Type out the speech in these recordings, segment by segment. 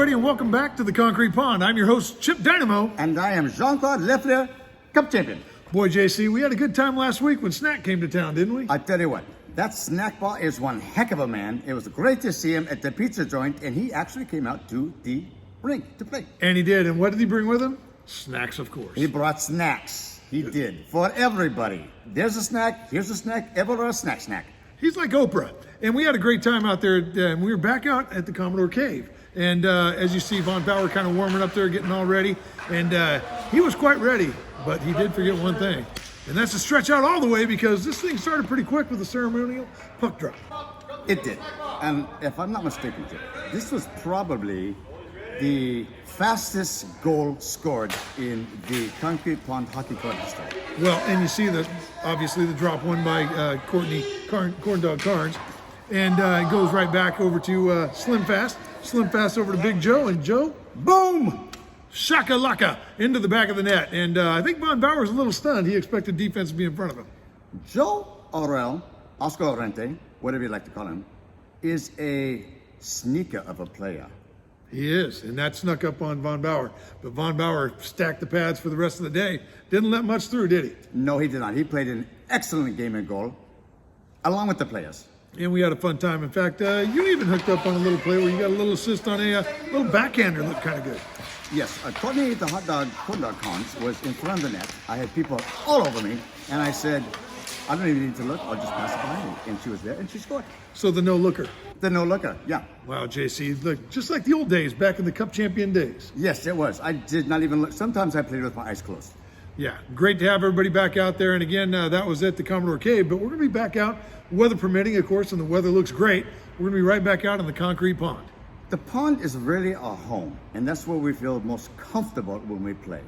everybody, and welcome back to the Concrete Pond. I'm your host, Chip Dynamo. And I am Jean-Claude Lefleur, Cup Champion. Boy, JC, we had a good time last week when Snack came to town, didn't we? I tell you what, that snack bar is one heck of a man. It was great to see him at the pizza joint, and he actually came out to the rink to play. And he did. And what did he bring with him? Snacks, of course. He brought snacks. He did. For everybody. There's a snack, here's a snack, everywhere a snack. He's like Oprah. And we had a great time out there. And we were back out at the Commodore Cave. And as you see, Von Bauer kind of warming up there, getting all ready. And he was quite ready, but he did forget one thing. And that's to stretch out all the way, because this thing started pretty quick with the ceremonial puck drop. It did. And if I'm not mistaken, Jim, this was probably the fastest goal scored in the Concrete Pond hockey court history. Well, and you see obviously the drop won by Courtney Corn Dog Carnes. And it goes right back over to Slim Fast. Slim Fast over to Big Joe, and Joe, boom! Shaka-laka into the back of the net. And I think Von Bauer was a little stunned. He expected defense to be in front of him. Joe Aurel, Oscar Orente, whatever you like to call him, is a sneaker of a player. He is, and that snuck up on Von Bauer. But Von Bauer stacked the pads for the rest of the day. Didn't let much through, did he? No, he did not. He played an excellent game in goal, along with the players. And we had a fun time. In fact, you even hooked up on a little play where you got a little assist on a little backhander. Looked kind of good. Yes, Courtney, the corn dog Carnes, was in front of the net. I had people all over me, and I said, I don't even need to look. I'll just pass it by. And she was there, and she scored. So the no-looker. The no-looker, yeah. Wow, JC, look, just like the old days, back in the Cup Champion days. Yes, it was. I did not even look. Sometimes I played with my eyes closed. Yeah, great to have everybody back out there. And again, that was at the Commodore Cave, but we're going to be back out, weather permitting, of course, and the weather looks great. We're going to be right back out in the Concrete Pond. The pond is really our home, and that's where we feel most comfortable when we play.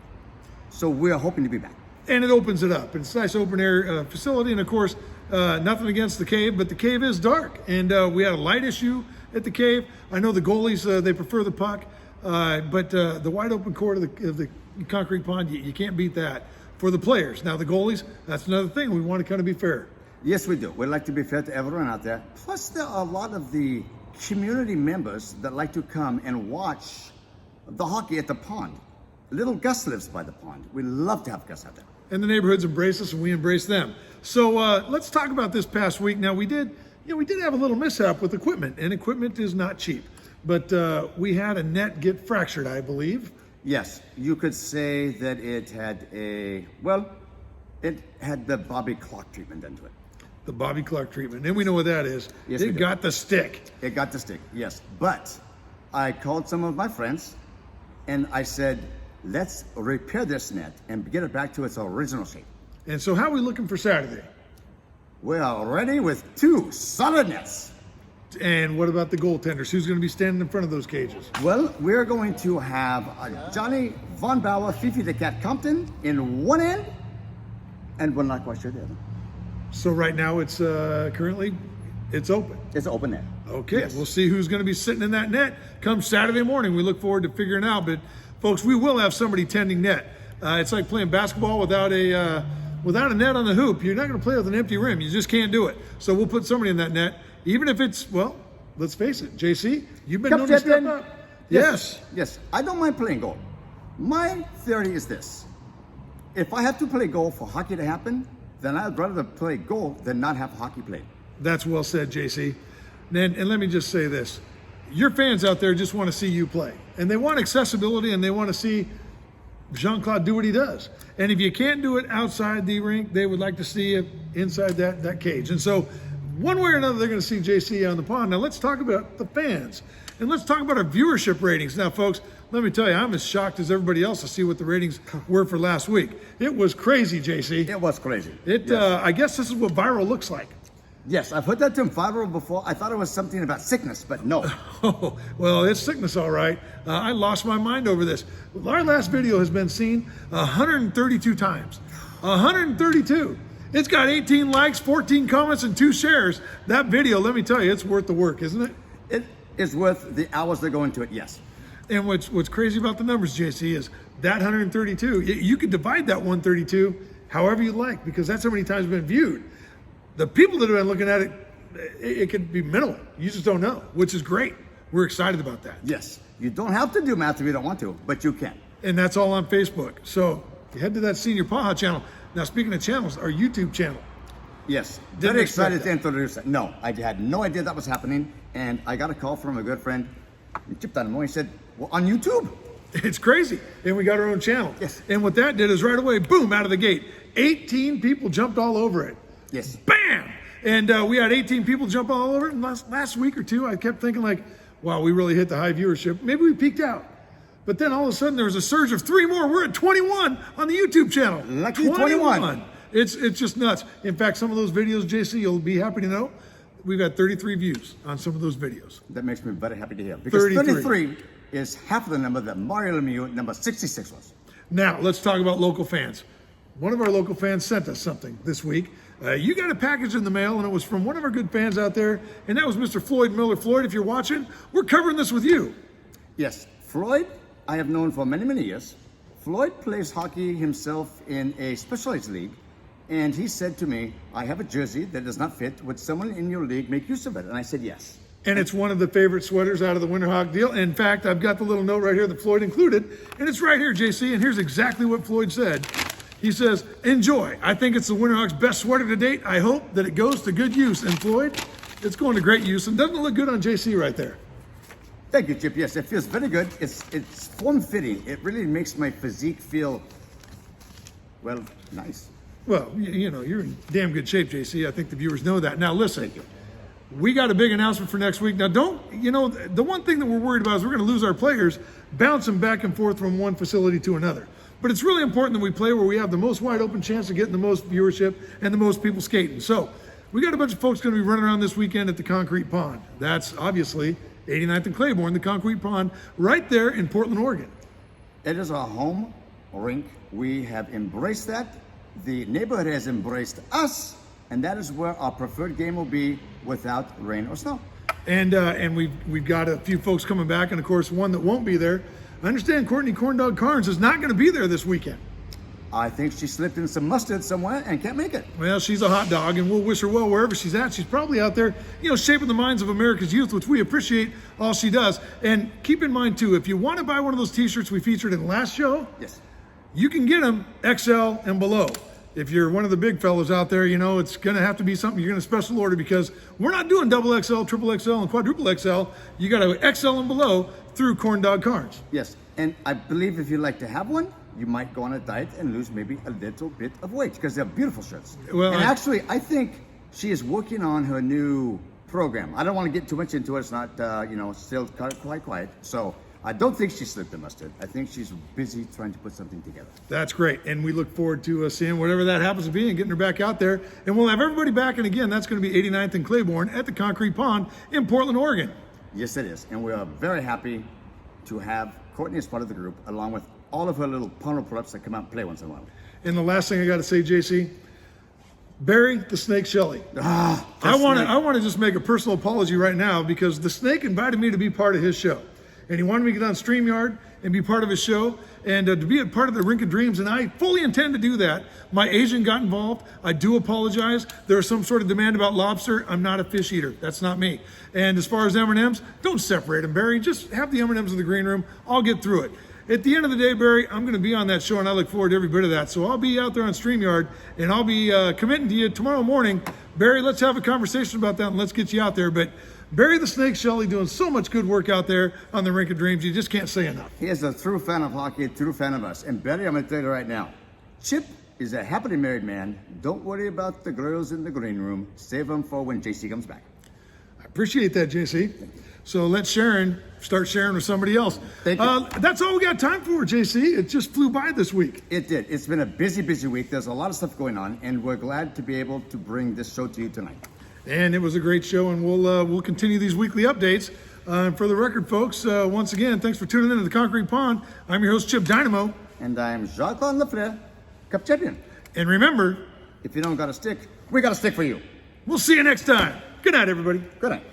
So we're hoping to be back. And it opens it up. It's a nice open air facility, and of course, nothing against the cave, but the cave is dark. And we had a light issue at the cave. I know the goalies, they prefer the puck, but the wide open court of the Concrete Pond, you can't beat that for the players. Now the goalies, that's another thing. We want to kind of be fair. Yes, we do. We like to be fair to everyone out there. Plus, there are a lot of the community members that like to come and watch the hockey at the pond. Little Gus lives by the pond. We love to have Gus out there. And the neighborhoods embrace us, and we embrace them. So let's talk about this past week. Now we did have a little mishap with equipment, and equipment is not cheap. But we had a net get fractured, I believe. Yes, you could say that it had it had the Bobby Clark treatment into it. The Bobby Clark treatment, and we know what that is. Yes, it got the stick. It got the stick, yes. But I called some of my friends, and I said, let's repair this net and get it back to its original shape. And so how are we looking for Saturday? We are ready with 2 solid nets. And what about the goaltenders? Who's going to be standing in front of those cages? Well, we're going to have Johnny Von Bauer, Fifi the Cat Compton in one end, and we're not quite sure the other. So right now it's currently open. It's an open net. Okay, Yes. We'll see who's going to be sitting in that net come Saturday morning. We look forward to figuring out. But folks, we will have somebody tending net. It's like playing basketball without a net on the hoop. You're not going to play with an empty rim. You just can't do it. So we'll put somebody in that net, even if it's, well, let's face it, JC, you've been known to step up. Yes. Yes, I don't mind playing goal. My theory is this. If I have to play goal for hockey to happen, then I'd rather play goal than not have hockey played. That's well said, JC. And let me just say this. Your fans out there just want to see you play. And they want accessibility, and they want to see Jean-Claude do what he does. And if you can't do it outside the rink, they would like to see it inside that cage. And so one way or another, they're going to see JC on the pond. Now let's talk about the fans. And let's talk about our viewership ratings. Now, folks, let me tell you, I'm as shocked as everybody else to see what the ratings were for last week. It was crazy, JC. It was crazy. Yes. I guess this is what viral looks like. Yes, I've heard that term viral before. I thought it was something about sickness, but no. Oh, well, it's sickness, all right. I lost my mind over this. Our last video has been seen 132 times. 132. It's got 18 likes, 14 comments, and 2 shares. That video, let me tell you, it's worth the work, isn't it? It is worth the hours that go into it, yes. And what's crazy about the numbers, JC, is that 132, you could divide that 132 however you like, because that's how many times it's been viewed. The people that have been looking at it, it could be minimal. You just don't know, which is great. We're excited about that. Yes, you don't have to do math if you don't want to, but you can. And that's all on Facebook. So you head to that Senior Paha channel. Now, speaking of channels, our YouTube channel. Yes, Didn't very expect excited that. to introduce it. No, I had no idea that was happening, and I got a call from a good friend, Chip Dynamo. He said, well, on YouTube. It's crazy. And we got our own channel. Yes. And what that did is right away, boom, out of the gate, 18 people jumped all over it. Yes. Bam! And we had 18 people jump all over it. And last week or two, I kept thinking like, wow, we really hit the high viewership. Maybe we peaked out. But then all of a sudden there was a surge of 3 more. We're at 21 on the YouTube channel. Lucky 21. It's just nuts. In fact, some of those videos, JC, you'll be happy to know, we've had 33 views on some of those videos. That makes me very happy to hear. Because 33 is half of the number that Mario Lemieux, number 66 was. Now, let's talk about local fans. One of our local fans sent us something this week. You got a package in the mail, and it was from one of our good fans out there, and that was Mr. Floyd Miller. Floyd, if you're watching, we're covering this with you. Yes, Floyd, I have known for many, many years. Floyd plays hockey himself in a specialized league, and he said to me, I have a jersey that does not fit. Would someone in your league make use of it? And I said, yes. And it's one of the favorite sweaters out of the Winterhawk deal. In fact, I've got the little note right here that Floyd included, and it's right here, JC, and here's exactly what Floyd said. He says, enjoy. I think it's the Winterhawks' best sweater to date. I hope that it goes to good use. And Floyd, it's going to great use, and doesn't it look good on JC right there? Thank you, Chip. Yes, it feels very good. It's form-fitting. It really makes my physique feel, well, nice. Well, you know, you're in damn good shape, JC. I think the viewers know that. Now, listen. Thank you. We got a big announcement for next week. Now, the one thing that we're worried about is we're going to lose our players bouncing back and forth from one facility to another. But it's really important that we play where we have the most wide open chance of getting the most viewership and the most people skating. So we got a bunch of folks going to be running around this weekend at the Concrete Pond. That's obviously 89th and Claiborne, the Concrete Pond, right there in Portland, Oregon. It is our home rink. We have embraced that. The neighborhood has embraced us, and that is where our preferred game will be without rain or snow. And we've got a few folks coming back, and of course one that won't be there. I understand Courtney Corndog Carnes is not going to be there this weekend. I think she slipped in some mustard somewhere and can't make it. Well, she's a hot dog, and we'll wish her well wherever she's at. She's probably out there, shaping the minds of America's youth, which we appreciate all she does. And keep in mind, too, if you want to buy one of those T-shirts we featured in the last show, Yes. you can get them XL and below. If you're one of the big fellas out there, it's going to have to be something you're going to special order because we're not doing double XL, triple XL, and quadruple XL. You got to XL and below through Corndog Carnes. Yes. And I believe if you'd like to have one, you might go on a diet and lose maybe a little bit of weight because they're beautiful shirts. Well, and actually, I think she is working on her new program. I don't want to get too much into it. It's not, still quite quiet. So I don't think she slipped the mustard. I think she's busy trying to put something together. That's great. And we look forward to seeing whatever that happens to be and getting her back out there. And we'll have everybody back. And again, that's going to be 89th and Claiborne at the Concrete Pond in Portland, Oregon. Yes, it is. And we are very happy to have Courtney as part of the group, along with all of her little Pono pull-ups that come out and play once in a while. And the last thing I got to say, JC, Barry the Snake Shelley. I want to just make a personal apology right now because the Snake invited me to be part of his show. And he wanted me to get on StreamYard and be part of his show and to be a part of the Rink of Dreams. And I fully intend to do that. My agent got involved. I do apologize. There's some sort of demand about lobster. I'm not a fish eater. That's not me. And as far as M&Ms, don't separate them, Barry. Just have the M&Ms in the green room. I'll get through it. At the end of the day, Barry, I'm going to be on that show, and I look forward to every bit of that. So I'll be out there on StreamYard, and I'll be committing to you tomorrow morning. Barry, let's have a conversation about that, and let's get you out there. But Barry the Snake Shelley doing so much good work out there on the Rink of Dreams, you just can't say enough. He is a true fan of hockey, a true fan of us. And Barry, I'm going to tell you right now, Chip is a happily married man. Don't worry about the girls in the green room. Save them for when JC comes back. I appreciate that, JC. So let Sharon start sharing with somebody else. Thank you. That's all we got time for, JC. It just flew by this week. It did. It's been a busy, busy week. There's a lot of stuff going on, and we're glad to be able to bring this show to you tonight. And it was a great show, and we'll continue these weekly updates. For the record, folks, once again, thanks for tuning in to the Concrete Pond. I'm your host, Chip Dynamo. And I'm Jacques-Anne Lefrère, Cup Champion. And remember, if you don't got a stick, we got a stick for you. we'll see you next time. Good night, everybody. Good night.